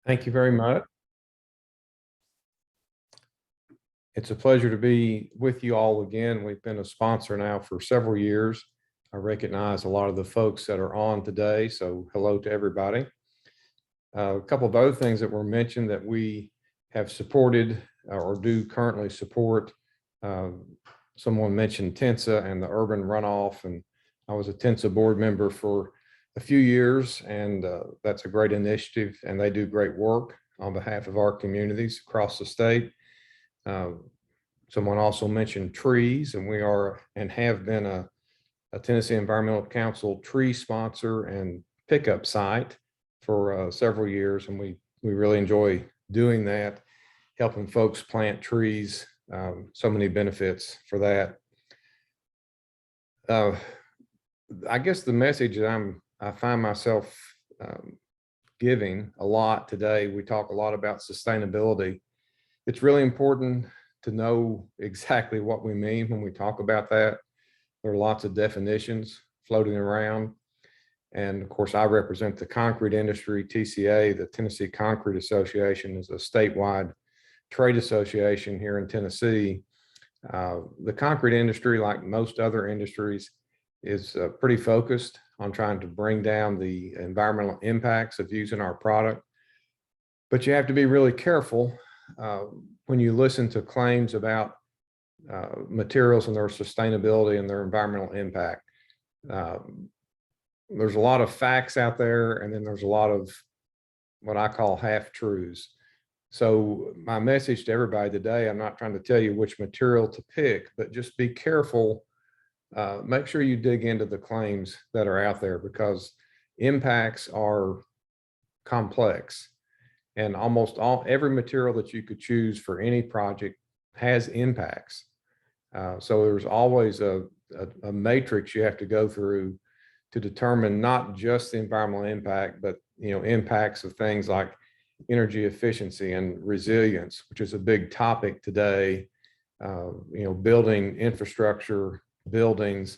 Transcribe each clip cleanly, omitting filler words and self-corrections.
Thank you very much. It's a pleasure to be with you all again. We've been a sponsor now for several years. I recognize a lot of the folks that are on today, so hello to everybody. A couple of other things that were mentioned that we have supported or do currently support. Someone mentioned TINSA and the urban runoff, and I was a TINSA board member for a few years, and that's a great initiative, and they do great work on behalf of our communities across the state. Someone also mentioned trees, and we are and have been a Tennessee Environmental Council tree sponsor and pickup site for several years, and we really enjoy doing that, helping folks plant trees. So many benefits for that. I guess the message that I find myself giving a lot today, we talk a lot about sustainability. It's really important to know exactly what we mean when we talk about that. There are lots of definitions floating around. And of course, I represent the concrete industry. TCA, the Tennessee Concrete Association, is a statewide trade association here in Tennessee. The concrete industry, like most other industries, is pretty focused on trying to bring down the environmental impacts of using our product. But you have to be really careful when you listen to claims about materials and their sustainability and their environmental impact. There's a lot of facts out there, and then there's a lot of what I call half-truths. So my message to everybody today, I'm not trying to tell you which material to pick, but just be careful. Make sure you dig into the claims that are out there, because impacts are complex, and almost every material that you could choose for any project has impacts. So there's always a matrix you have to go through to determine not just the environmental impact, but impacts of things like energy efficiency and resilience, which is a big topic today. Building infrastructure, buildings,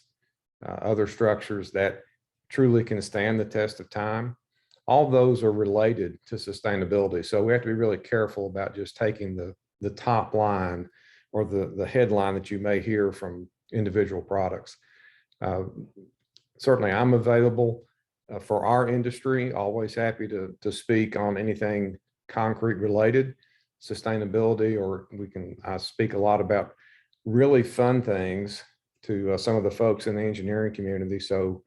other structures that truly can stand the test of time. All those are related to sustainability. So we have to be really careful about just taking the top line or the headline that you may hear from individual products. Certainly I'm available for our industry, always happy to speak on anything concrete related, sustainability, or I speak a lot about really fun things to some of the folks in the engineering community. So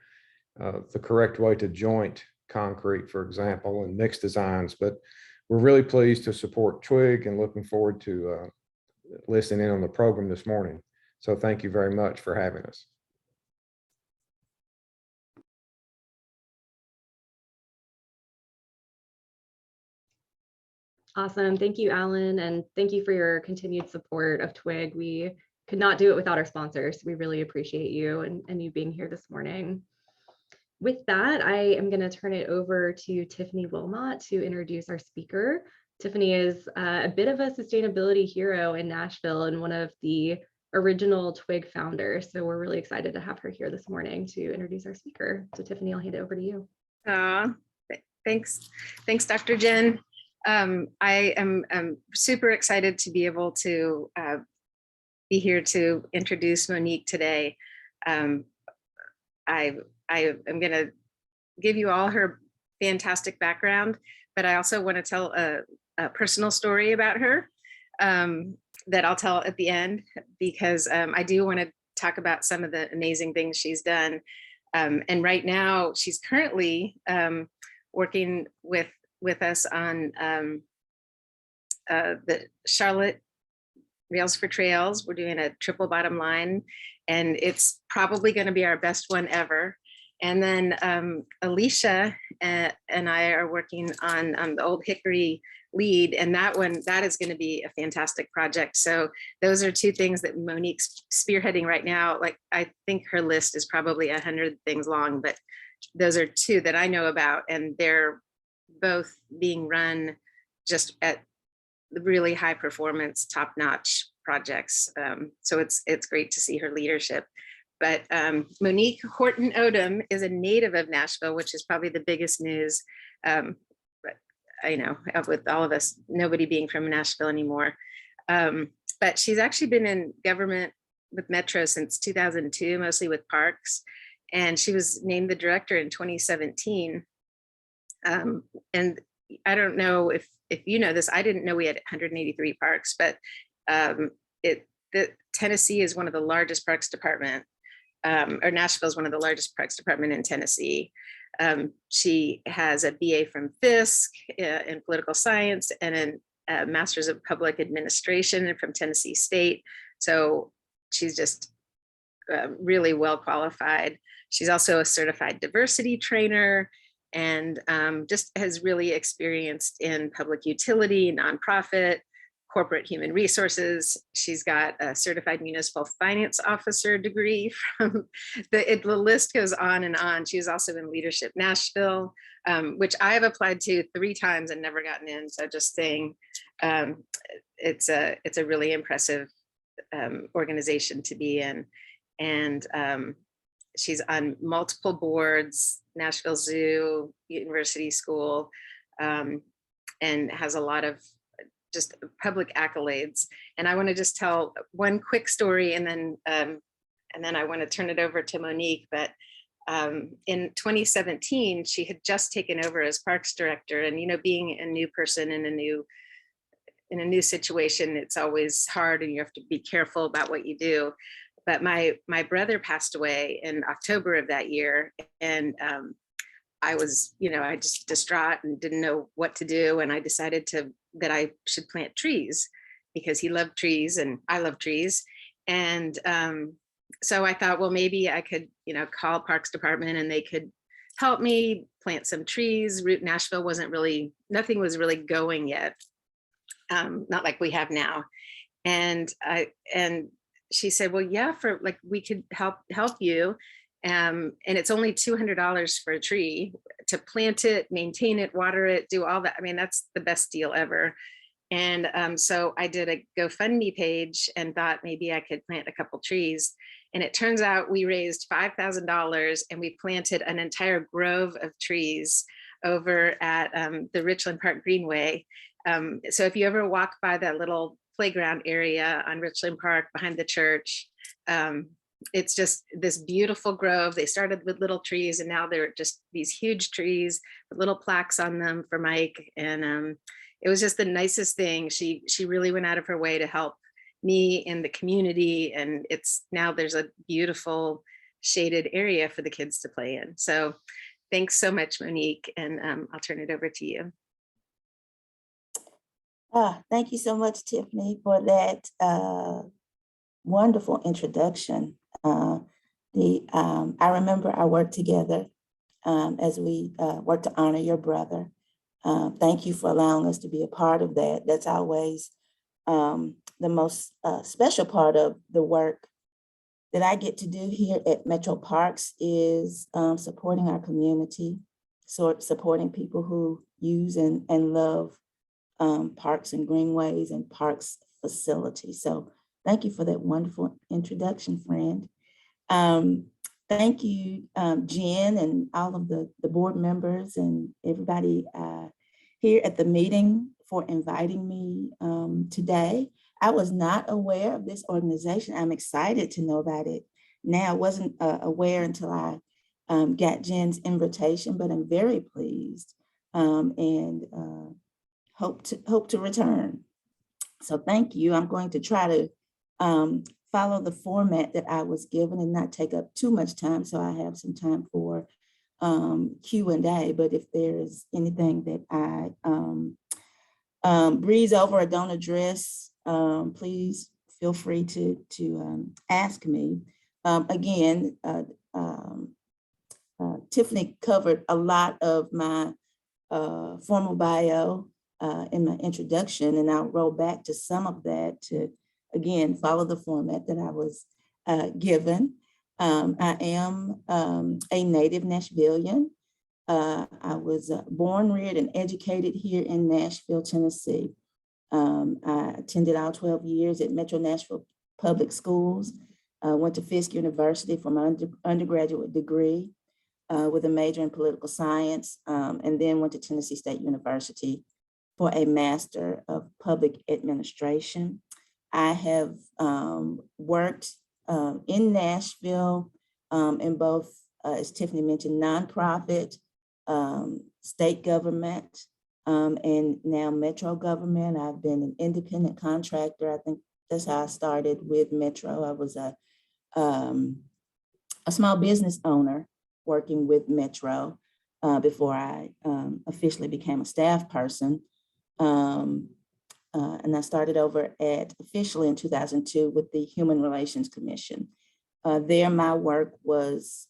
the correct way to joint concrete, for example, and mixed designs. But we're really pleased to support TWIG and looking forward to listening in on the program this morning. So thank you very much for having us. Awesome. Thank you, Alan. And thank you for your continued support of TWIG. We could not do it without our sponsors. We really appreciate you and you being here this morning. With that, I am going to turn it over to Tiffany Wilmot to introduce our speaker. Tiffany is a bit of a sustainability hero in Nashville and one of the original TWIG founders. So we're really excited to have her here this morning to introduce our speaker. So Tiffany, I'll hand it over to you. Thanks, Dr. Jen. I am super excited to be able to be here to introduce Monique today. I am going to give you all her fantastic background, but I also want to tell a personal story about her that I'll tell at the end, because I do want to talk about some of the amazing things she's done. And right now, she's currently working with us on the Charlotte Rails for Trails. We're doing a triple bottom line, and it's probably going to be our best one ever. And then Alicia and I are working on the Old Hickory lead, and that is going to be a fantastic project. So those are two things that Monique's spearheading right now. Like, I think her list is probably 100 things long, but those are two that I know about, and they're both being run just at the really high performance, top-notch projects. So it's great to see her leadership. But Monique Horton Odom is a native of Nashville, which is probably the biggest news. But I know with all of us, nobody being from Nashville anymore. But she's actually been in government with Metro since 2002, mostly with parks. And she was named the director in 2017. And I don't know if you know this, I didn't know we had 183 parks, but the Tennessee is one of the largest parks department, or Nashville is one of the largest parks department in Tennessee. She has a BA from Fisk in political science and a master's of public administration from Tennessee State. So she's just really well qualified. She's also a certified diversity trainer and just has really experienced in public utility, nonprofit, corporate human resources. She's got a certified municipal finance officer degree from the list goes on and on. She's also in Leadership Nashville, which I have applied to 3 times and never gotten in. So just saying, it's a really impressive organization to be in. And she's on multiple boards, Nashville Zoo, University School, and has a lot of just public accolades. And I want to just tell one quick story, and then I want to turn it over to Monique. But in 2017, she had just taken over as Parks Director, and being a new person in a new situation, it's always hard, and you have to be careful about what you do. But my brother passed away in October of that year, and I was, I just distraught and didn't know what to do. And I decided that I should plant trees because he loved trees and I love trees. And so I thought, well, maybe I could, call Parks Department and they could help me plant some trees. Route Nashville nothing was really going yet. Not like we have now. And she said, well, yeah, we could help you. And it's only $200 for a tree to plant it, maintain it, water it, do all that. I mean, that's the best deal ever. And so I did a GoFundMe page and thought maybe I could plant a couple trees. And it turns out we raised $5,000 and we planted an entire grove of trees over at the Richland Park Greenway. So if you ever walk by that little playground area on Richland Park behind the church, it's just this beautiful grove. They started with little trees and now they're just these huge trees with little plaques on them for Mike. And it was just the nicest thing. She really went out of her way to help me in the community. And now there's a beautiful shaded area for the kids to play in. So thanks so much, Monique. And I'll turn it over to you. Thank you so much, Tiffany, for that wonderful introduction. I remember our work together as we worked to honor your brother. Thank you for allowing us to be a part of that. That's always the most special part of the work that I get to do here at Metro Parks is supporting our community, supporting people who use and love parks and greenways and parks facilities. So thank you for that wonderful introduction, friend. Thank you, Jen, and all of the board members and everybody here at the meeting for inviting me today. I was not aware of this organization. I'm excited to know about it now. I wasn't aware until I got Jen's invitation, but I'm very pleased and hope to return. So thank you. I'm going to try to follow the format that I was given and not take up too much time, so I have some time for Q&A. But if there's anything that I breeze over or don't address, please feel free to ask me. Again, Tiffany covered a lot of my formal bio in my introduction, and I'll roll back to some of that to, again, follow the format that I was given. I am a native Nashvillian. I was born, reared, and educated here in Nashville, Tennessee. I attended all 12 years at Metro Nashville Public Schools. Went to Fisk University for my undergraduate degree with a major in political science, and then went to Tennessee State University for a Master of Public Administration. I have worked in Nashville in both, as Tiffany mentioned, nonprofit, state government, and now Metro government. I've been an independent contractor. I think that's how I started with Metro. I was a small business owner working with Metro before I officially became a staff person. And I started over at officially in 2002 with the Human Relations Commission. There, my work was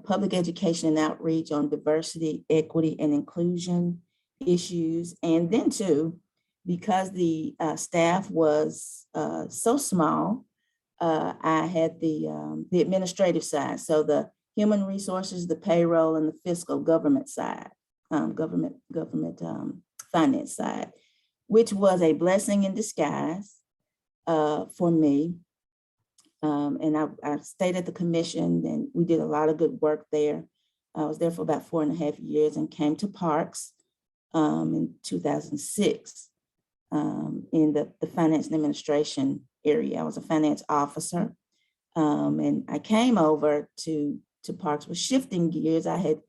public education and outreach on diversity, equity, and inclusion issues. And then too, because the staff was so small, I had the administrative side. So the human resources, the payroll, and the fiscal government side, government finance side, which was a blessing in disguise for me. And I stayed at the commission, and we did a lot of good work there. I was there for about 4.5 years and came to Parks in 2006 in the finance and administration area. I was a finance officer, and I came over to Parks with shifting gears. I had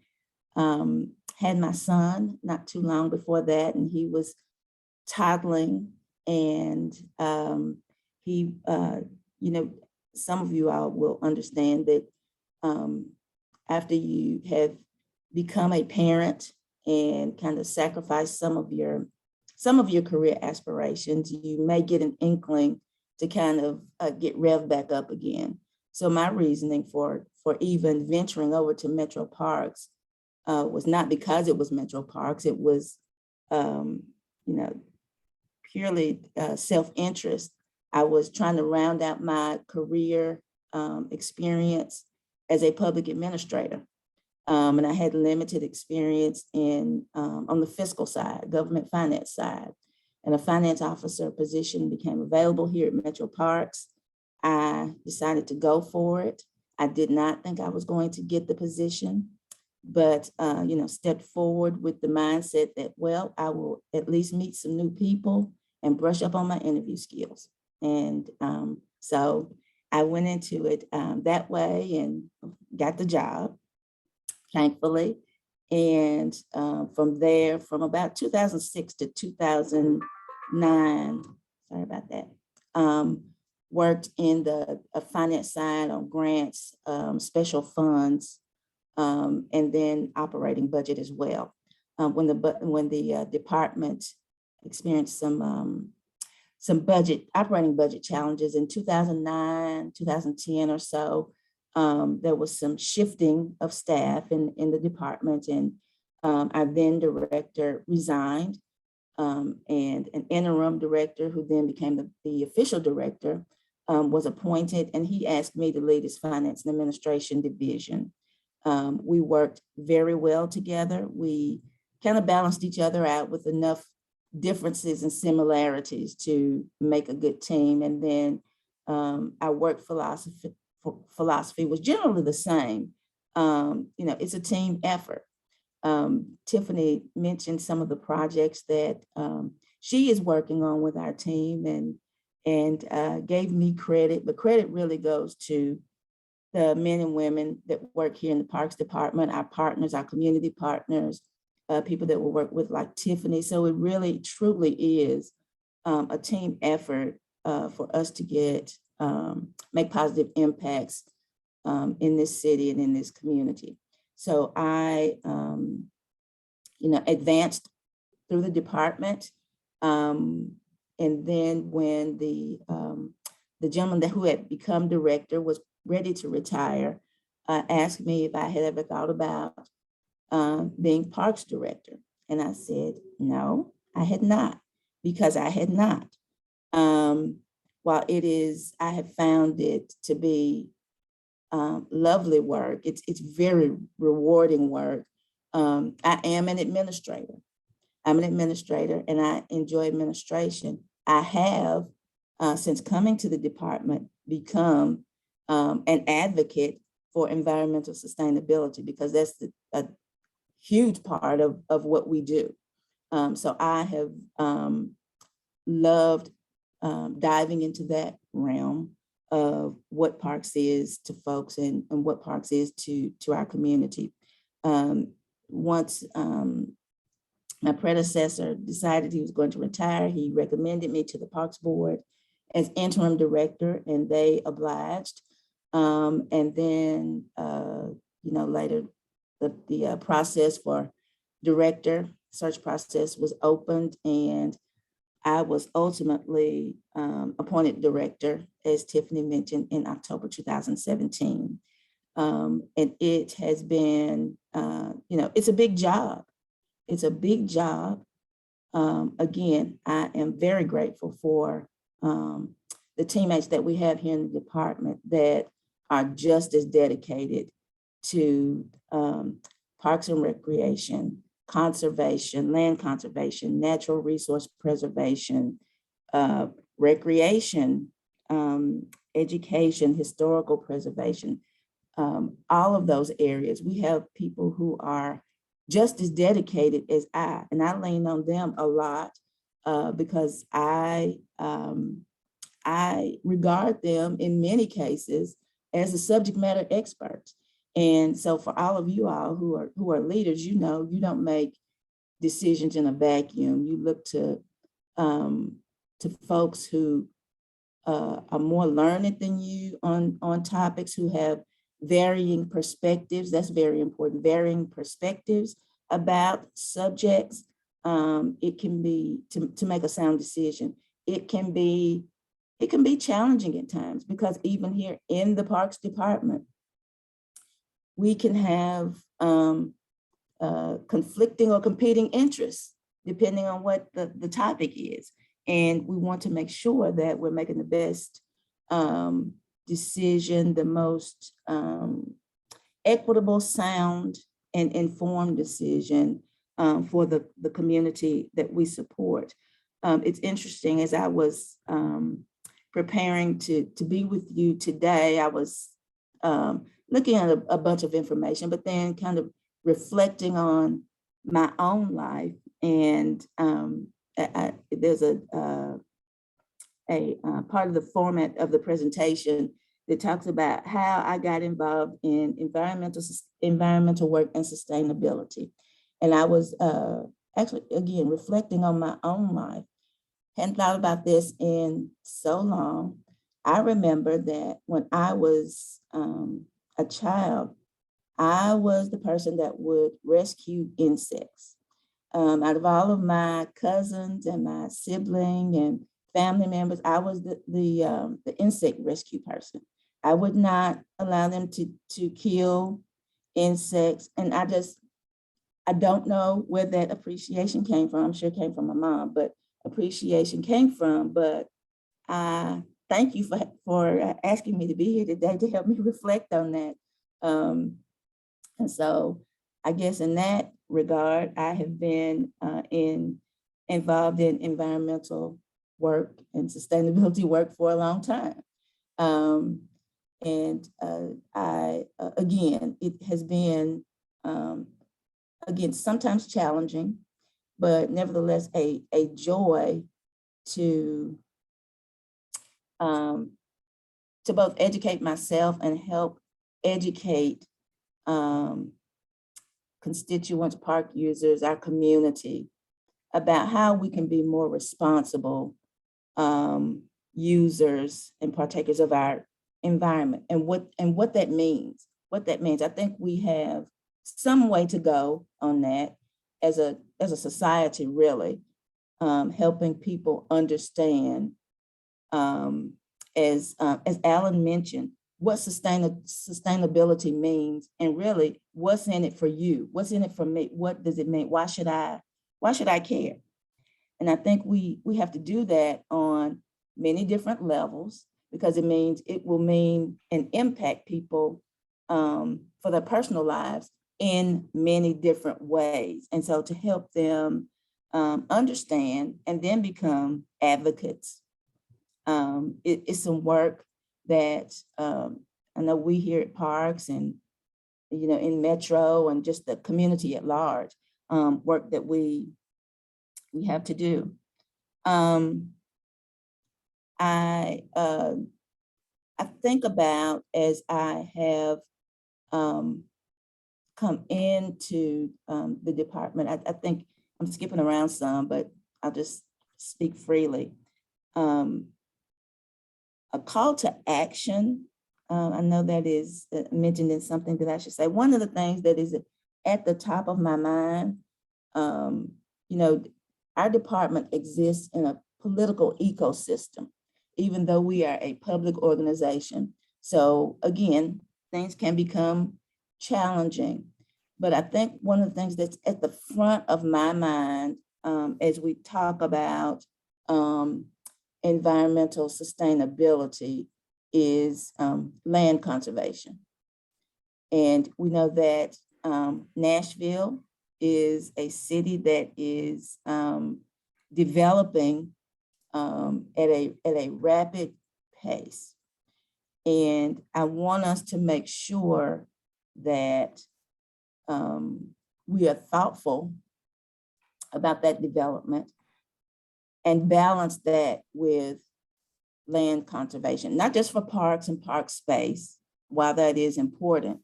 had my son not too long before that, and he was toddling, and he, some of you all will understand that after you have become a parent and kind of sacrifice some of your career aspirations, you may get an inkling to kind of get revved back up again. So my reasoning for even venturing over to Metro Parks was not because it was Metro Parks. It was, purely self-interest. I was trying to round out my career experience as a public administrator. And I had limited experience on the fiscal side, government finance side. And a finance officer position became available here at Metro Parks. I decided to go for it. I did not think I was going to get the position, but stepped forward with the mindset that, well, I will at least meet some new people and brush up on my interview skills. And so I went into it that way and got the job, thankfully. And from there, from about 2006 to 2009, sorry about that, worked in the finance side on grants, special funds, and then operating budget as well. When the department experienced some operating budget challenges in 2009, 2010 or so, there was some shifting of staff in the department, and our then director resigned, and an interim director who then became the official director was appointed, and he asked me to lead his finance and administration division. We worked very well together. We kind of balanced each other out with enough differences and similarities to make a good team. And then our work philosophy was generally the same. It's a team effort. Tiffany mentioned some of the projects that she is working on with our team, and gave me credit, but credit really goes to the men and women that work here in the Parks Department, our partners, our community partners, people that we work with like Tiffany. So it really truly is a team effort for us to make positive impacts in this city and in this community. So I, advanced through the department. And then when the gentleman who had become director was ready to retire, asked me if I had ever thought about being Parks director. And I said, no, I had not, because I had not. While I have found it to be lovely work, it's very rewarding work. I am an administrator. I'm an administrator and I enjoy administration. I have, since coming to the department, become an advocate for environmental sustainability, because that's a huge part of what we do. So I have loved diving into that realm of what parks is to folks and what parks is to our community. Once my predecessor decided he was going to retire, he recommended me to the Parks Board as interim director, and they obliged. And then, later the process for director search process was opened, and I was ultimately appointed director, as Tiffany mentioned, in October 2017. And it has been, it's a big job. It's a big job. Again, I am very grateful for the teammates that we have here in the department that are just as dedicated to parks and recreation, conservation, land conservation, natural resource preservation, recreation, education, historical preservation, all of those areas. We have people who are just as dedicated as I, and I lean on them a lot because I regard them in many cases as a subject matter expert. And so for all of you all who are leaders, you don't make decisions in a vacuum. You look to folks who are more learned than you on topics, who have varying perspectives. That's very important. Varying perspectives about subjects. It can be to make a sound decision. It can be challenging at times, because even here in the Parks Department, we can have conflicting or competing interests depending on what the topic is. And we want to make sure that we're making the best decision, the most equitable, sound, and informed decision for the community that we support. It's interesting, as I was preparing to be with you today, I was looking at a bunch of information, but then kind of reflecting on my own life. And there's a part of the format of the presentation that talks about how I got involved in environmental work and sustainability. And I was actually, again, reflecting on my own life. Hadn't thought about this in so long. I remember that when I was a child, I was the person that would rescue insects. Out of all of my cousins and my sibling and family members, I was the insect rescue person. I would not allow them to kill insects. And I don't know where that appreciation came from. I'm sure it came from my mom, but appreciation came from. But I thank you for asking me to be here today to help me reflect on that. And so I guess in that regard, I have been involved in environmental work and sustainability work for a long time. Again, it has been, again, sometimes challenging, but nevertheless a joy to both educate myself and help educate constituents, park users, our community, about how we can be more responsible users and partakers of our environment, and what that means. I think we have some way to go on that as a society, really, helping people understand, as Alan mentioned, what sustainability means, and really what's in it for you, what's in it for me, what does it mean, why should I care? And I think we have to do that on many different levels, because it will mean and impact people for their personal lives in many different ways. And so to help them understand and then become advocates, it's some work that I know we here at Parks and, in Metro and just the community at large, work that we we have to do. I think about, as I have come into the department, I think I'm skipping around some, but I'll just speak freely. A call to action. I know that is mentioned in something that I should say. One of the things that is at the top of my mind, you know, our department exists in a political ecosystem, even though we are a public organization. So again, things can become challenging. But I think one of the things that's at the front of my mind as we talk about environmental sustainability is land conservation. And we know that Nashville is a city that is developing at a rapid pace. And I want us to make sure that we are thoughtful about that development and balance that with land conservation, not just for parks and park space, while that is important,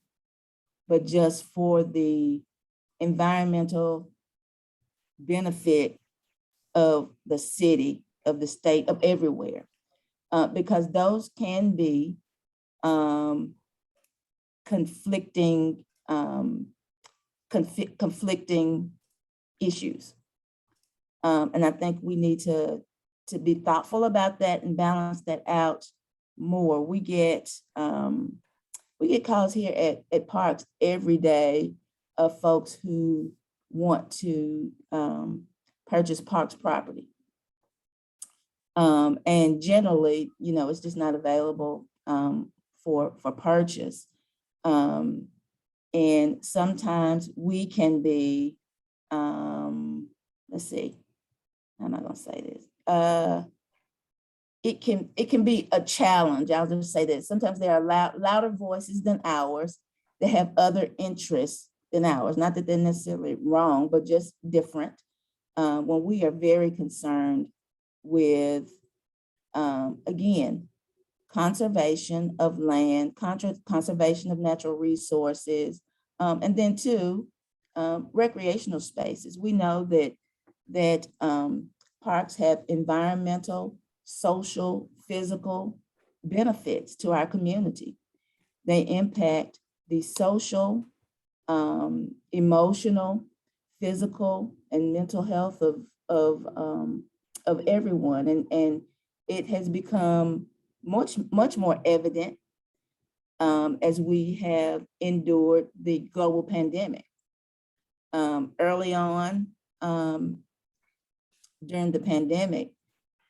but just for the environmental benefit of the city, of the state, of everywhere, because those can be conflicting issues. And I think we need to be thoughtful about that and balance that out more. We get calls here at parks every day of folks who want to purchase parks property. And generally, you know, it's just not available for purchase. And sometimes we can be, let's see, how am I gonna say this? It can be a challenge. I'll just say that sometimes there are louder voices than ours that have other interests than ours. Not that they're necessarily wrong, but just different. When we are very concerned with, again, conservation of land, conservation of natural resources, and then two, recreational spaces. We know that parks have environmental, social, physical benefits to our community. They impact the social, emotional, physical, and mental health of everyone. And it has become much more evident as we have endured the global pandemic. Early on, during the pandemic,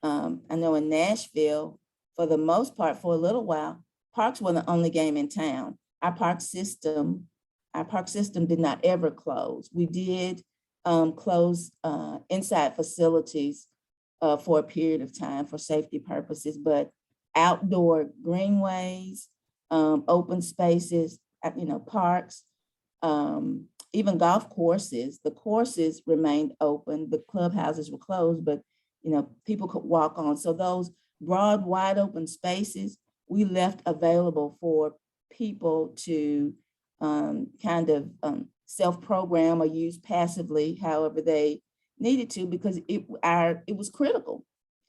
I know in Nashville, for the most part, for a little while, parks were the only game in town. Our park system did not ever close. We did close inside facilities for a period of time for safety purposes, but outdoor greenways, open spaces, you know, parks, even golf courses, the courses remained open, the clubhouses were closed, but you know, people could walk on. So those broad, wide open spaces, we left available for people to kind of self-program or use passively, however they needed to, because it was critical.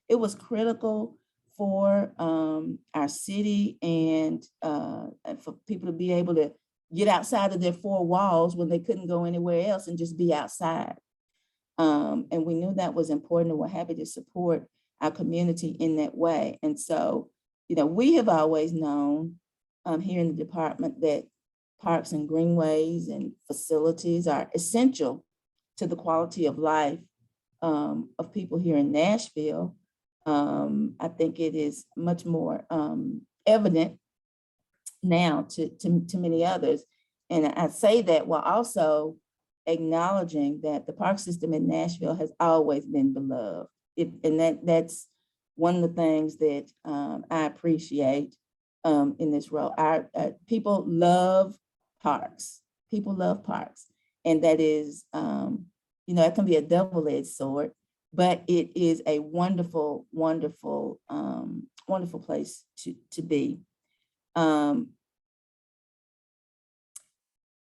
It was critical for our city and for people to be able to get outside of their four walls when they couldn't go anywhere else and just be outside. And we knew that was important, and we're happy to support our community in that way. And so, you know, we have always known here in the department that parks and greenways and facilities are essential to the quality of life of people here in Nashville. I think it is much more evident now to many others. And I say that while also acknowledging that the park system in Nashville has always been beloved. And that's one of the things that I appreciate in this role. Our people love parks. People love parks. And that is, you know, it can be a double-edged sword but it is a wonderful, wonderful, wonderful place to be.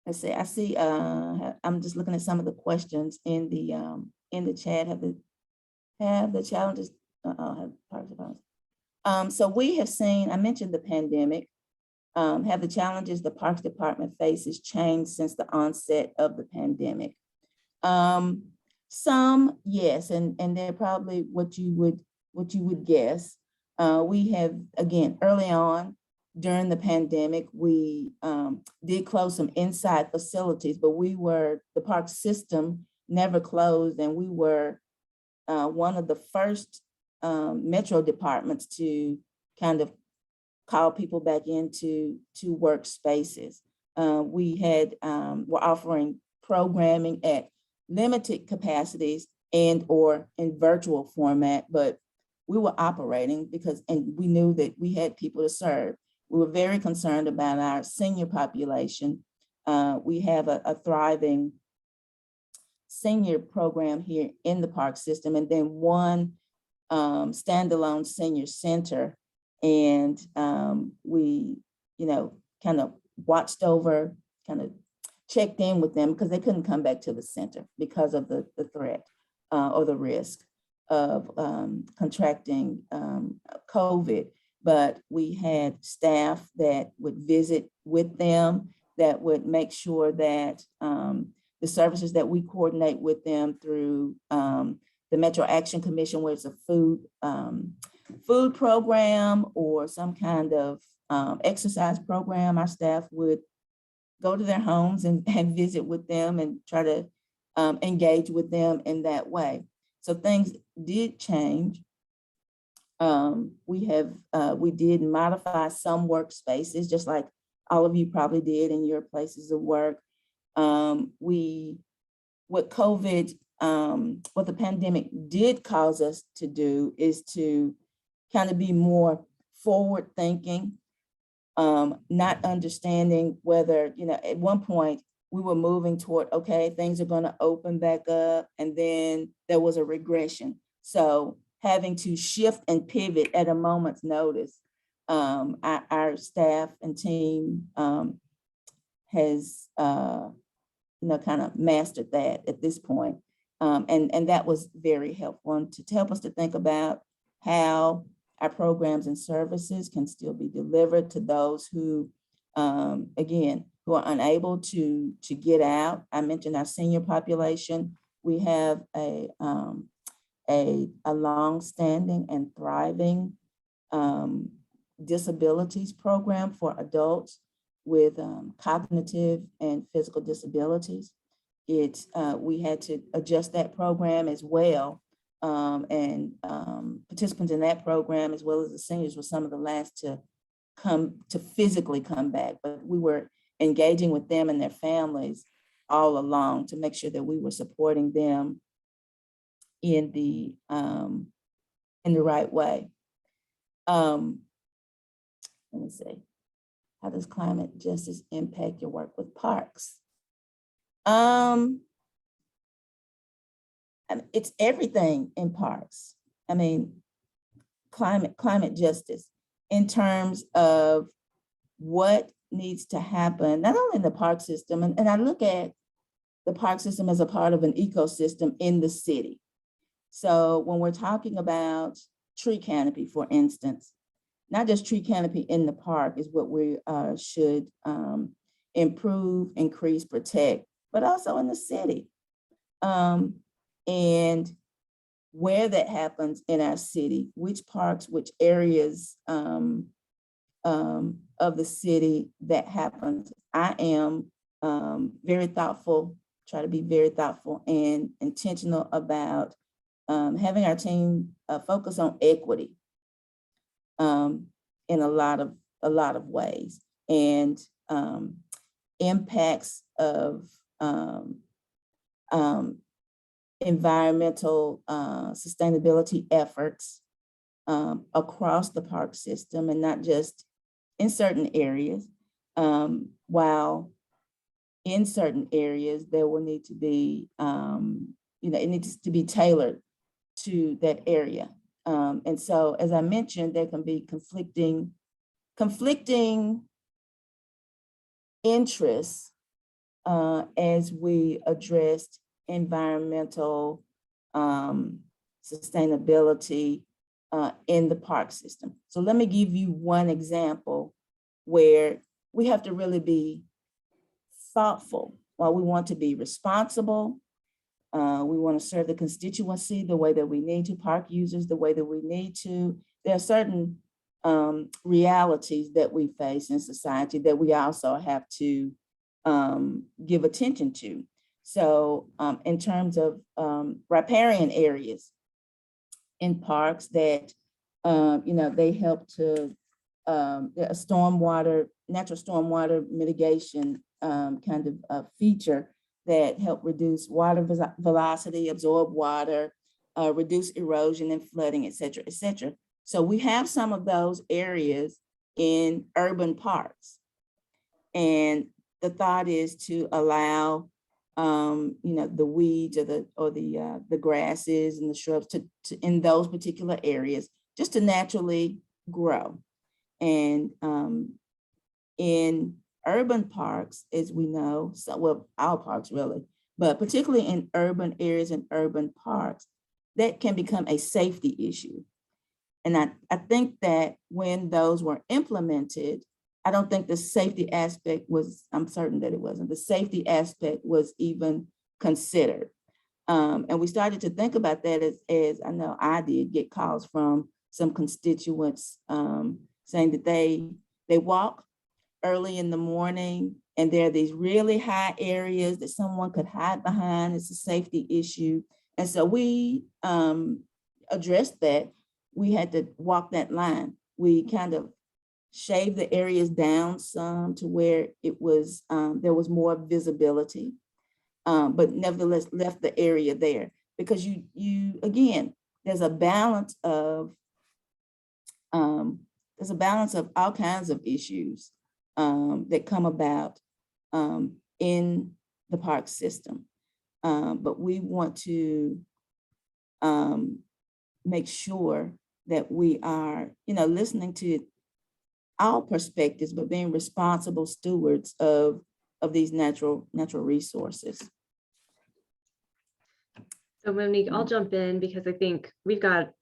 Let's see, I see, I'm just looking at some of the questions in the chat. Have the challenges, so we have seen, I mentioned the pandemic, have the challenges the Parks Department faces changed since the onset of the pandemic? Some, yes, and they're probably what you would guess. We have, again, early on during the pandemic, we did close some inside facilities, but the park system never closed, and we were one of the first metro departments to kind of call people back into workspaces. We were offering programming at limited capacities and or in virtual format, but we were operating and we knew that we had people to serve. We were very concerned about our senior population. We have a thriving senior program here in the park system, and then one standalone senior center. And we, kind of watched over, kind of checked in with them because they couldn't come back to the center because of the threat or the risk of contracting COVID. But we had staff that would visit with them, that would make sure that the services that we coordinate with them through the Metro Action Commission, where it's a food program or some kind of exercise program, our staff would go to their homes and visit with them and try to engage with them in that way. So things did change. We did modify some workspaces, just like all of you probably did in your places of work. What the pandemic did cause us to do is to kind of be more forward thinking, not understanding whether, at one point we were moving toward, okay, things are going to open back up, and then there was a regression. So having to shift and pivot at a moment's notice, our staff and team has, kind of mastered that at this point. And that was very helpful, and to help us to think about how our programs and services can still be delivered to those who, again, who are unable to get out. I mentioned our senior population. We have a long-standing and thriving disabilities program for adults with cognitive and physical disabilities. We had to adjust that program as well. And participants in that program, as well as the seniors, were some of the last to physically come back, but we were engaging with them and their families all along to make sure that we were supporting them in the right way. Let me see. How does climate justice impact your work with parks? It's everything in parks. I mean, climate justice in terms of what needs to happen, not only in the park system, and I look at the park system as a part of an ecosystem in the city. So when we're talking about tree canopy, for instance, not just tree canopy in the park is what we should improve, increase, protect, but also in the city. And where that happens in our city, which parks, which areas of the city that happens. I am very thoughtful, try to be very thoughtful and intentional about having our team focus on equity in a lot of ways, and impacts of environmental sustainability efforts across the park system, and not just in certain areas. While in certain areas there will need to be, it needs to be tailored to that area. And so, as I mentioned, there can be conflicting interests as we addressed environmental sustainability in the park system. So let me give you one example where we have to really be thoughtful. While we want to be responsible, we want to serve the constituency the way that we need to, park users the way that we need to. There are certain realities that we face in society that we also have to give attention to. So in terms of riparian areas in parks that, they help to, a natural stormwater mitigation kind of feature that help reduce water velocity, absorb water, reduce erosion and flooding, et cetera, et cetera. So we have some of those areas in urban parks. And the thought is to allow, the weeds or the grasses and the shrubs to in those particular areas just to naturally grow. And in urban parks, as we know, our parks really, but particularly in urban areas and urban parks, that can become a safety issue. And I think that when those were implemented, I don't think the safety aspect was, I'm certain that it wasn't, the safety aspect was even considered. And we started to think about that as I know I did get calls from some constituents saying that they walk early in the morning and there are these really high areas that someone could hide behind. It's a safety issue. And so we addressed that. We had to walk that line. We kind of shaved the areas down some to where it was there was more visibility, but nevertheless left the area there because you again there's a balance of all kinds of issues that come about in the park system, but we want to make sure that we are, listening to all perspectives, but being responsible stewards of these natural resources. So Monique, I'll jump in because I think we've got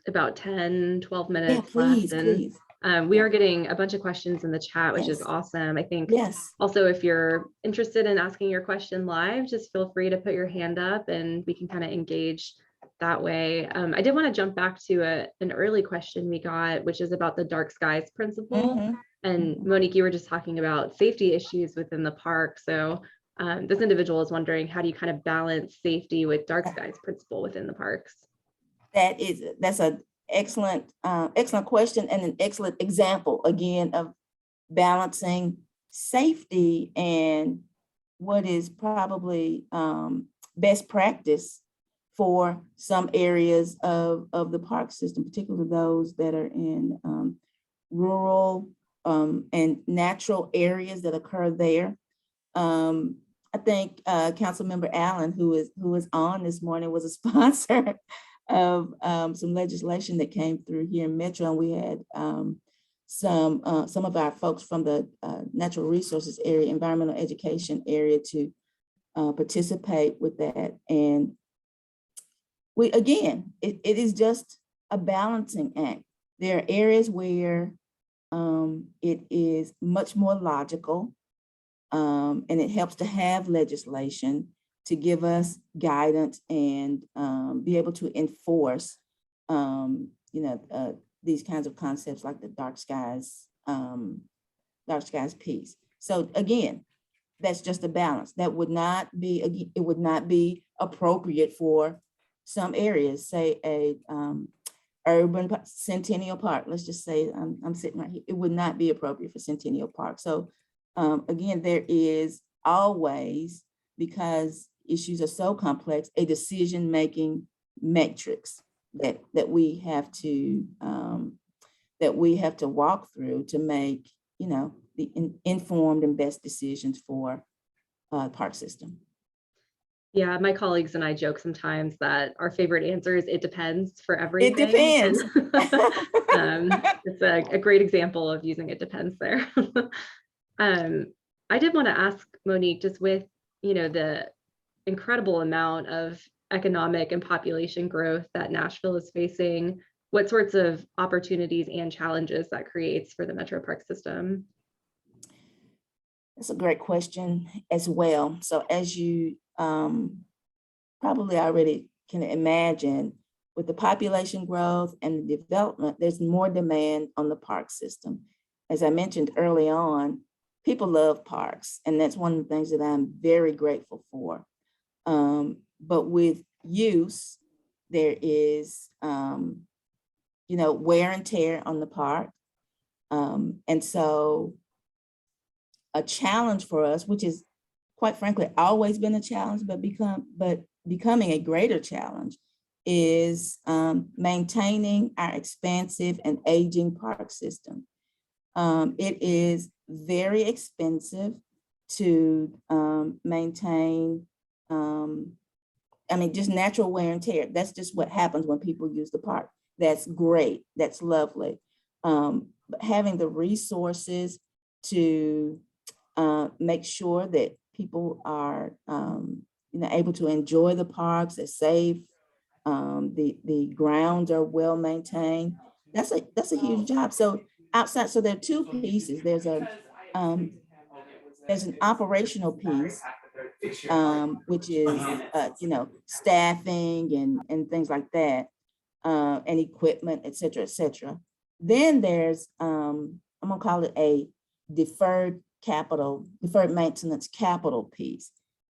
about 10, 12 minutes please, left. And please. we are getting a bunch of questions in the chat, which is awesome. I think also if you're interested in asking your question live, just feel free to put your hand up and we can kind of engage that way. I did want to jump back to an early question we got, which is about the dark skies principle. And Monique, you were just talking about safety issues within the park. So this individual is wondering, how do you kind of balance safety with dark skies principle within the parks? That's an excellent question and an excellent example again of balancing safety and what is probably best practice for some areas of the park system, particularly those that are in rural and natural areas that occur there. I think Councilmember Allen, who is on this morning, was a sponsor of some legislation that came through here in Metro, and we had some of our folks from the natural resources area, environmental education area, to participate with that. And it is just a balancing act. There are areas where it is much more logical, and it helps to have legislation to give us guidance and be able to enforce, these kinds of concepts like the dark skies piece. So again, that's just a balance. That would not be, it would not be appropriate for some areas, say a urban Centennial Park. Let's just say I'm sitting right here. It would not be appropriate for Centennial Park. So again, there is always, because issues are so complex, a decision-making matrix that we have to walk through to make, the informed and best decisions for park system. Yeah, my colleagues and I joke sometimes that our favorite answer is it depends for It everything. depends. It's a great example of using it depends there. I did want to ask Monique, just with, the incredible amount of economic and population growth that Nashville is facing, what sorts of opportunities and challenges that creates for the Metro Park system? That's a great question as well. So as you probably already can imagine, with the population growth and the development, there's more demand on the park system. As I mentioned early on, people love parks, and that's one of the things that I'm very grateful for. But with use, there is, wear and tear on the park. And so a challenge for us, which is quite frankly always been a challenge, but becoming a greater challenge, is maintaining our expansive and aging park system. It is very expensive to maintain, just natural wear and tear. That's just what happens when people use the park. That's great, that's lovely. But having the resources to make sure that people are able to enjoy the parks, they're safe, the grounds are well maintained. That's a huge job. So outside, so there are two pieces. There's an operational piece, which is staffing and things like that, and equipment, et cetera, et cetera. Then there's I'm gonna call it a deferred maintenance capital piece.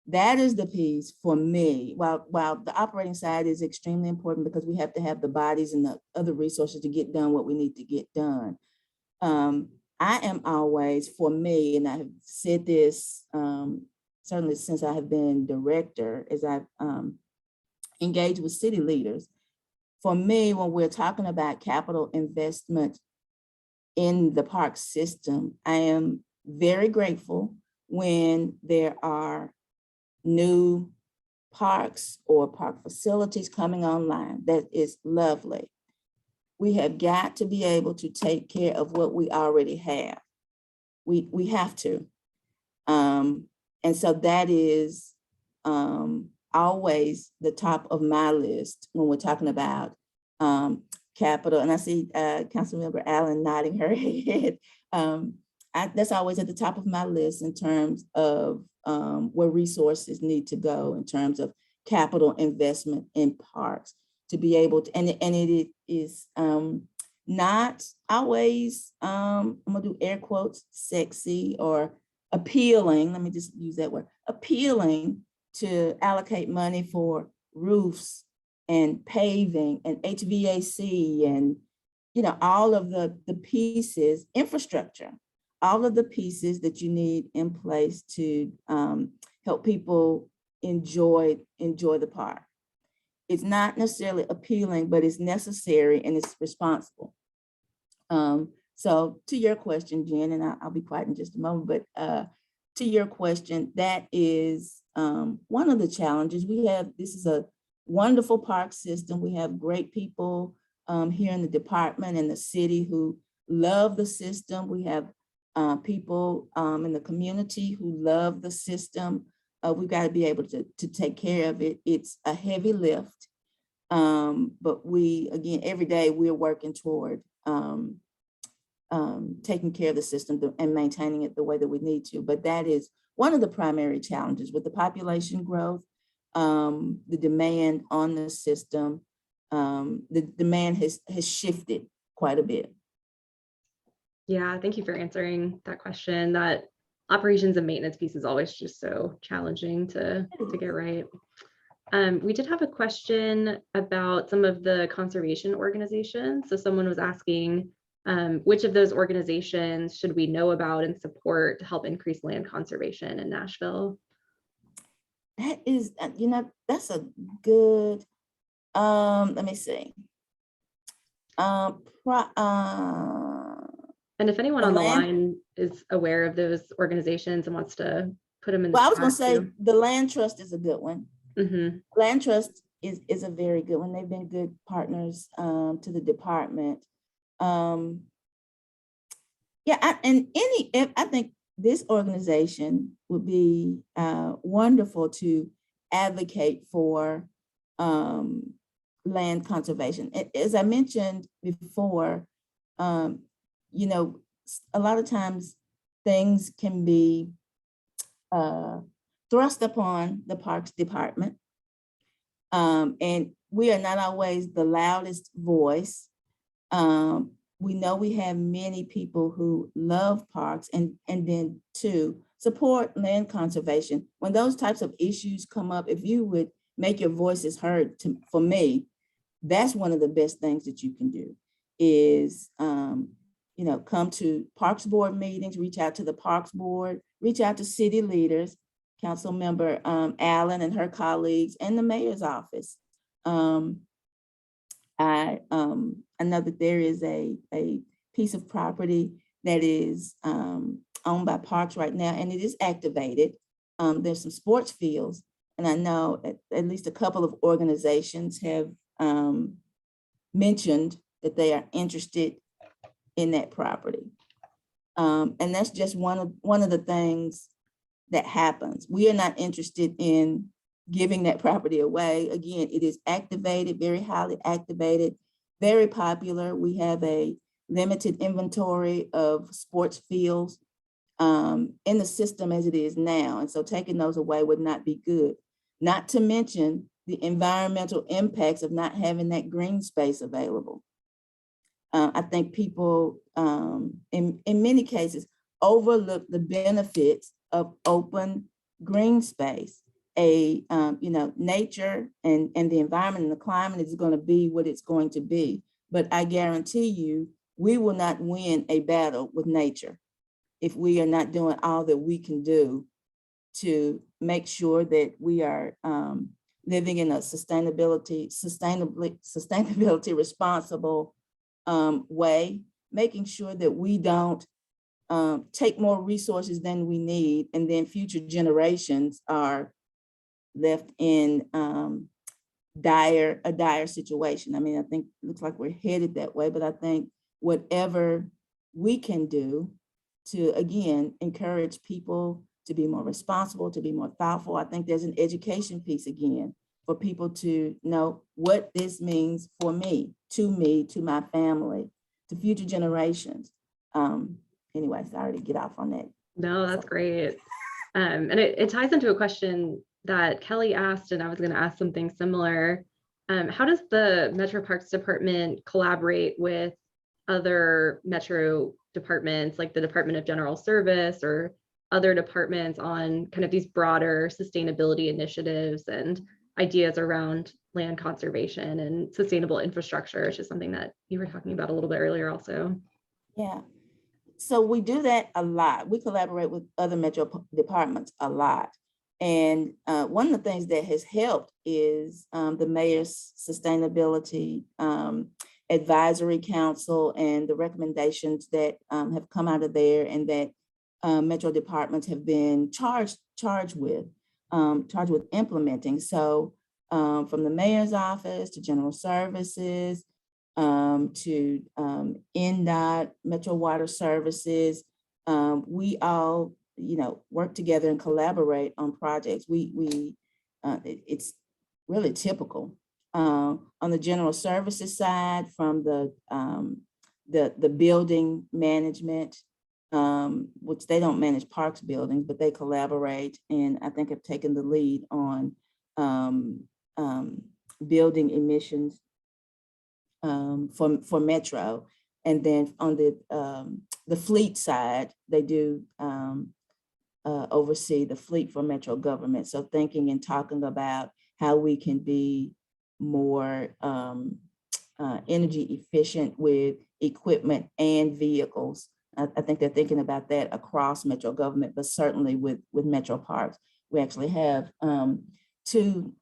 That is the piece for me. While the operating side is extremely important because we have to have the bodies and the other resources to get done what we need to get done. I am always, for me, and I have said this certainly since I have been director, as I've engaged with city leaders. For me, when we're talking about capital investment in the park system, I am very grateful when there are new parks or park facilities coming online. That is lovely. We have got to be able to take care of what we already have. We have to. And so that is always the top of my list when we're talking about capital. And I see Councilmember Allen nodding her head. That's always at the top of my list in terms of where resources need to go in terms of capital investment in parks to be able to, and it is not always, I'm gonna do air quotes, sexy or appealing, let me just use that word, appealing to allocate money for roofs and paving and HVAC and, all of the pieces, infrastructure, all of the pieces that you need in place to help people enjoy the park. It's not necessarily appealing, but it's necessary and it's responsible. So to your question, Jen, and I'll be quiet in just a moment, but to your question, that is one of the challenges we have. This is a wonderful park system. We have great people here in the department and the city who love the system. We have people in the community who love the system. We've got to be able to take care of it. It's a heavy lift, but we, again, every day we're working toward taking care of the system and maintaining it the way that we need to. But that is one of the primary challenges with the population growth, the demand on the system. The demand has shifted quite a bit. Yeah, thank you for answering that question. That operations and maintenance piece is always just so challenging to get right. We did have a question about some of the conservation organizations. So someone was asking, which of those organizations should we know about and support to help increase land conservation in Nashville? That is, that's a good, let me see. And if anyone on the line is aware of those organizations and wants to put them in the Well, I was going to chat say too. the Land Trust is a good one. Mhm. Land Trust is a very good one. They've been good partners to the department. Yeah, I think this organization would be wonderful to advocate for land conservation. As I mentioned before, you know, a lot of times things can be thrust upon the Parks Department. And we are not always the loudest voice. We know we have many people who love parks and then to support land conservation. When those types of issues come up, if you would make your voices heard for me, that's one of the best things that you can do is, you know, come to Parks Board meetings, reach out to the Parks Board, reach out to city leaders, Council Member Allen and her colleagues, and the mayor's office. I know that there is a piece of property that is owned by Parks right now, and it is activated. There's some sports fields, and I know at least a couple of organizations have mentioned that they are interested in that property. And that's just one of the things that happens. We are not interested in giving that property away. Again, it is activated, very highly activated, very popular. We have a limited inventory of sports fields in the system as it is now. And so taking those away would not be good. Not to mention the environmental impacts of not having that green space available. I think people in many cases overlook the benefits of open green space. You know, nature and the environment and the climate is going to be what it's going to be. But I guarantee you, we will not win a battle with nature if we are not doing all that we can do to make sure that we are living in a sustainability responsible way, making sure that we don't take more resources than we need, and then future generations are left in a dire situation. I mean, I think it looks like we're headed that way, but I think whatever we can do to, again, encourage people to be more responsible, to be more thoughtful. I think there's an education piece again for people to know what this means for me, to my family, to future generations. Anyway, sorry to get off on that. No, that's great. And it ties into a question that Kelly asked, and I was going to ask something similar. How does the Metro Parks Department collaborate with other Metro departments, like the Department of General Service or other departments, on kind of these broader sustainability initiatives and ideas around land conservation and sustainable infrastructure, which is something that you were talking about a little bit earlier also? Yeah. So we do that a lot. We collaborate with other Metro departments a lot. And one of the things that has helped is the Mayor's Sustainability Advisory Council and the recommendations that have come out of there, and that Metro departments have been charged with implementing. So from the Mayor's office to General Services, to NDOT, Metro Water Services, we all, you know, work together and collaborate on projects. It's really typical. On the General Services side, from the building management, which they don't manage parks buildings, but they collaborate, and I think have taken the lead on building emissions for Metro. And then on the fleet side, they do oversee the fleet for Metro government. So thinking and talking about how we can be more energy efficient with equipment and vehicles. I think they're thinking about that across Metro government, but certainly with Metro Parks. We actually have 2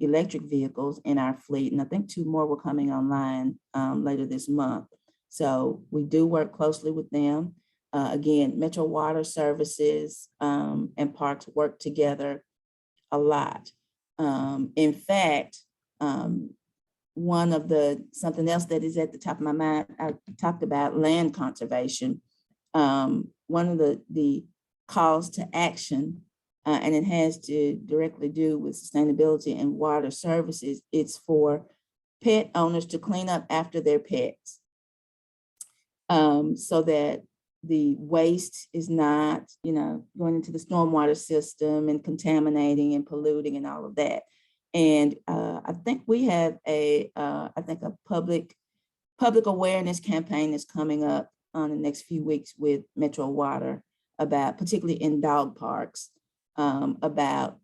electric vehicles in our fleet, and I think 2 more were coming online later this month. So we do work closely with them. Again, Metro Water Services and Parks work together a lot. In fact, something else that is at the top of my mind, I talked about land conservation. One of the calls to action, and it has to directly do with sustainability and water services. It's for pet owners to clean up after their pets, so that the waste is not, going into the stormwater system and contaminating and polluting and all of that. And I think we have a public awareness campaign that's coming up on the next few weeks with Metro Water about, particularly in dog parks, about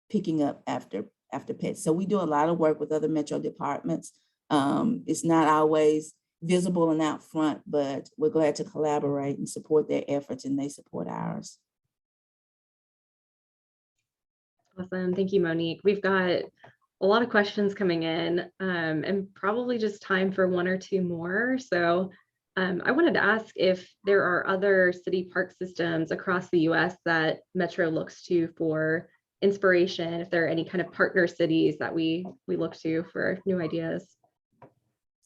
picking up after pets. So we do a lot of work with other Metro departments. It's not always visible and out front, but we're glad to collaborate and support their efforts, and they support ours. Awesome. Thank you, Monique. We've got a lot of questions coming in, and probably just time for one or two more. So I wanted to ask if there are other city park systems across the US that Metro looks to for inspiration, if there are any kind of partner cities that we look to for new ideas.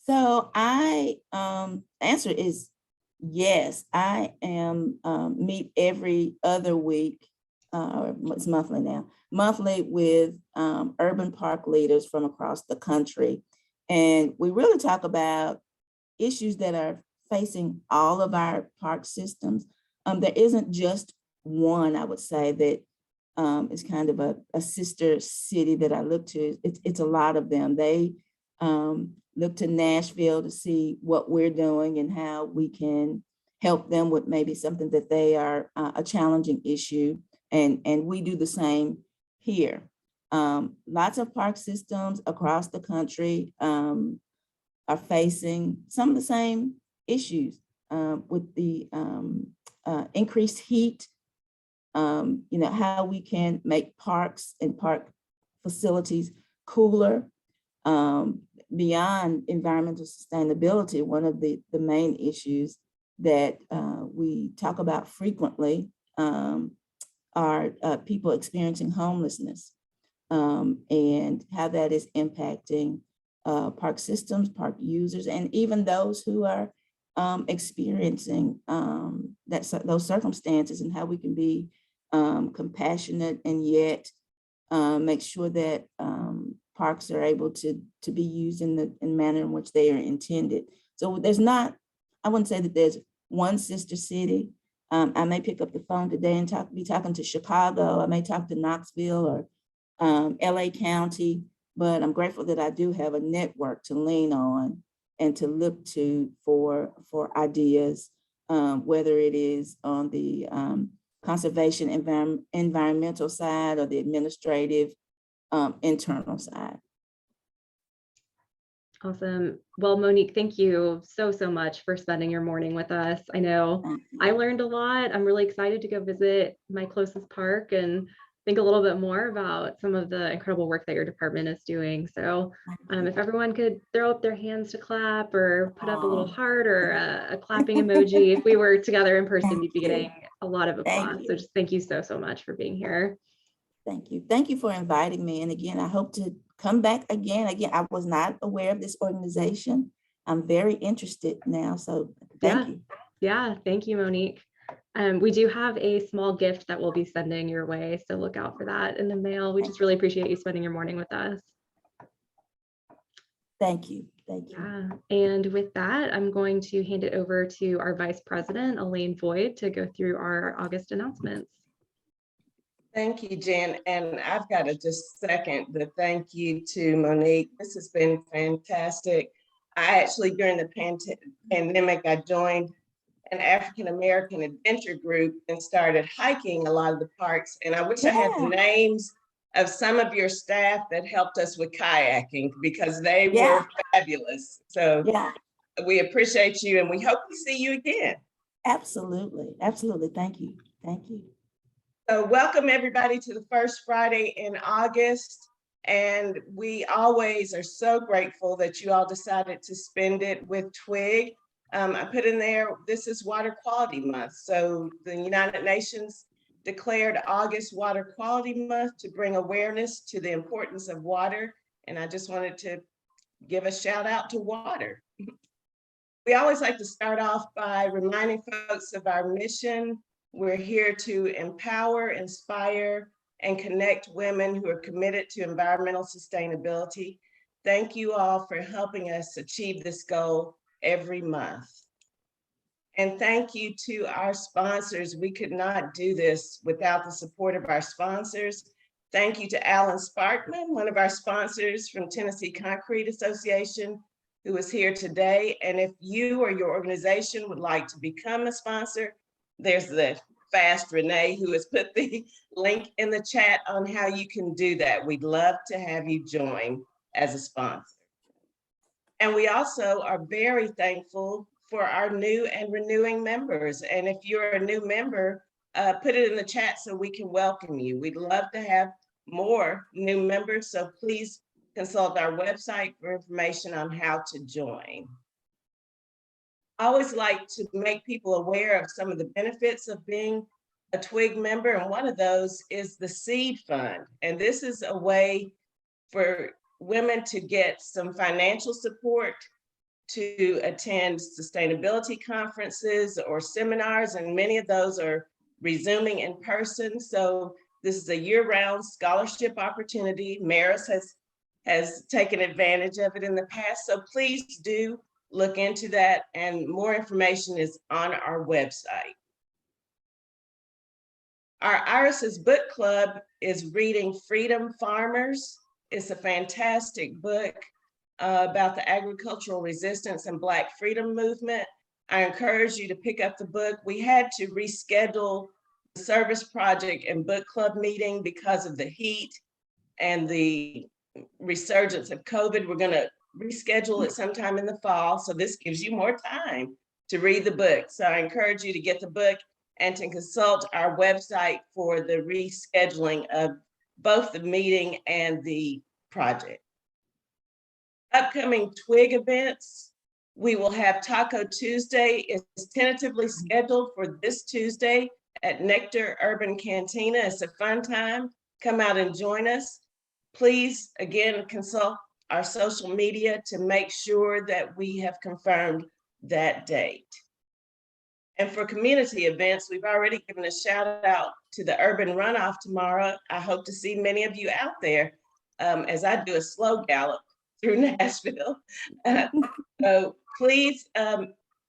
So answer is yes. I am meet every other week, it's monthly now, with urban park leaders from across the country. And we really talk about issues that are facing all of our park systems. There isn't just one, I would say, that is kind of a sister city that I look to. It's a lot of them. They look to Nashville to see what we're doing and how we can help them with maybe something that they are a challenging issue. And we do the same here. Lots of park systems across the country are facing some of the same issues with the increased heat, how we can make parks and park facilities cooler. Beyond environmental sustainability, one of the main issues that we talk about frequently are people experiencing homelessness, and how that is impacting park systems, park users, and even those who are experiencing those circumstances, and how we can be compassionate and yet make sure that parks are able to be used in the manner in which they are intended. So I wouldn't say that there's one sister city. I may pick up the phone today and be talking to Chicago. I may talk to Knoxville or LA County, but I'm grateful that I do have a network to lean on and to look to for ideas, whether it is on the conservation environmental side or the administrative internal side. Awesome. Well, Monique, thank you so much for spending your morning with us. I know I learned a lot. I'm really excited to go visit my closest park and think a little bit more about some of the incredible work that your department is doing. So if everyone could throw up their hands to clap or put up a little heart or a clapping emoji, if we were together in person, you'd be getting a lot of applause. So just thank you so much for being here. Thank you. Thank you for inviting me. And again, I hope to come back again. I was not aware of this organization. I'm very interested now. So thank you. Yeah, thank you, Monique. We do have a small gift that we'll be sending your way, so look out for that in the mail. We just really appreciate you spending your morning with us. Thank you. Thank you. Yeah. And with that, I'm going to hand it over to our Vice President, Elaine Voigt, to go through our August announcements. Thank you, Jen. And I've got to just second the thank you to Monique. This has been fantastic. I actually, during the pandemic, I joined an African-American adventure group and started hiking a lot of the parks. And I wish I had the names of some of your staff that helped us with kayaking, because they were fabulous. So we appreciate you, and we hope to see you again. Absolutely. Absolutely. Thank you. Thank you. So welcome everybody to the first Friday in August. And we always are so grateful that you all decided to spend it with TWIG. I put in there, this is Water Quality Month. So the United Nations declared August Water Quality Month to bring awareness to the importance of water. And I just wanted to give a shout out to water. We always like to start off by reminding folks of our mission. We're here to empower, inspire, and connect women who are committed to environmental sustainability. Thank you all for helping us achieve this goal every month. And thank you to our sponsors. We could not do this without the support of our sponsors. Thank you to Alan Sparkman, one of our sponsors from Tennessee Concrete Association, who is here today. And if you or your organization would like to become a sponsor, there's the fast Renee who has put the link in the chat on how you can do that. We'd love to have you join as a sponsor. And we also are very thankful for our new and renewing members. And if you're a new member, put it in the chat so we can welcome you. We'd love to have more new members, so please consult our website for information on how to join. I always like to make people aware of some of the benefits of being a TWIG member, and one of those is the Seed Fund. And this is a way for women to get some financial support to attend sustainability conferences or seminars, and many of those are resuming in person. So this is a year-round scholarship opportunity. Maris has taken advantage of it in the past. So please do look into that, and more information is on our website. Our Iris's book club is reading Freedom Farmers. It's a fantastic book about the agricultural resistance and Black freedom movement. I encourage you to pick up the book. We had to reschedule the service project and book club meeting because of the heat and the resurgence of COVID. We're gonna reschedule it sometime in the fall. So this gives you more time to read the book. So I encourage you to get the book and to consult our website for the rescheduling of both the meeting and the project. Upcoming TWIG events, we will have Taco Tuesday. It's tentatively scheduled for this Tuesday at Nectar Urban Cantina. It's a fun time. Come out and join us. Please, again, consult our social media to make sure that we have confirmed that date. And for community events, we've already given a shout out to the Urban Runoff tomorrow. I hope to see many of you out there as I do a slow gallop through Nashville. So please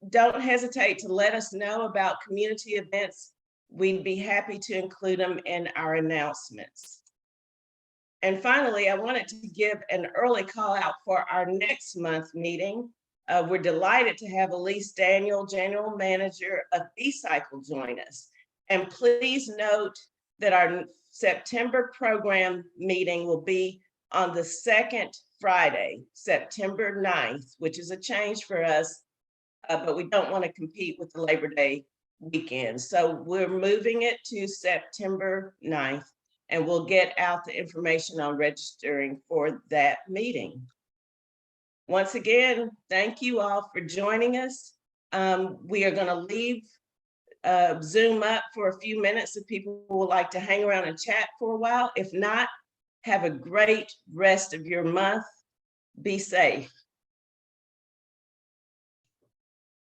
don't hesitate to let us know about community events. We'd be happy to include them in our announcements. And finally, I wanted to give an early call out for our next month meeting. We're delighted to have Elise Daniel, General Manager of B-Cycle, join us. And please note that our September program meeting will be on the second Friday, September 9th, which is a change for us, but we don't want to compete with the Labor Day weekend. So we're moving it to September 9th, and we'll get out the information on registering for that meeting. Once again, thank you all for joining us. We are going to leave Zoom up for a few minutes if people would like to hang around and chat for a while. If not, have a great rest of your month. Be safe.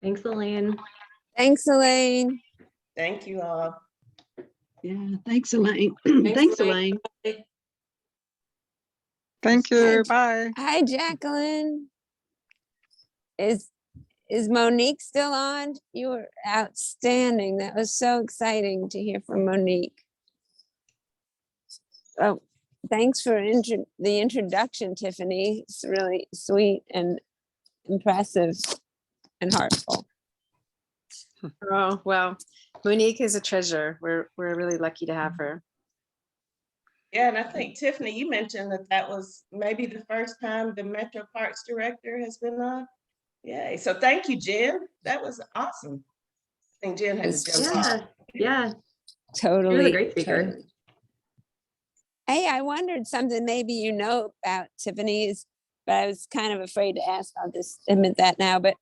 Thanks, Elaine. Thanks, Elaine. Thank you all. Yeah, thanks, Elaine. Thanks, Elaine. Thank you. Bye. Hi, Jacqueline. Is Monique still on? You were outstanding. That was so exciting to hear from Monique. Oh, thanks for the introduction, Tiffany. It's really sweet and impressive and heartful. Oh, well, Monique is a treasure. We're really lucky to have her. Yeah, and I think, Tiffany, you mentioned that that was maybe the first time the Metro Parks Director has been on. Yay. So thank you, Jen. That was awesome. I think Jen had to jump off. Yeah, Totally. she was a great speaker. Totally. Hey, I wondered something maybe you know about Tiffany's, but I was kind of afraid to ask. I'll just admit that now. But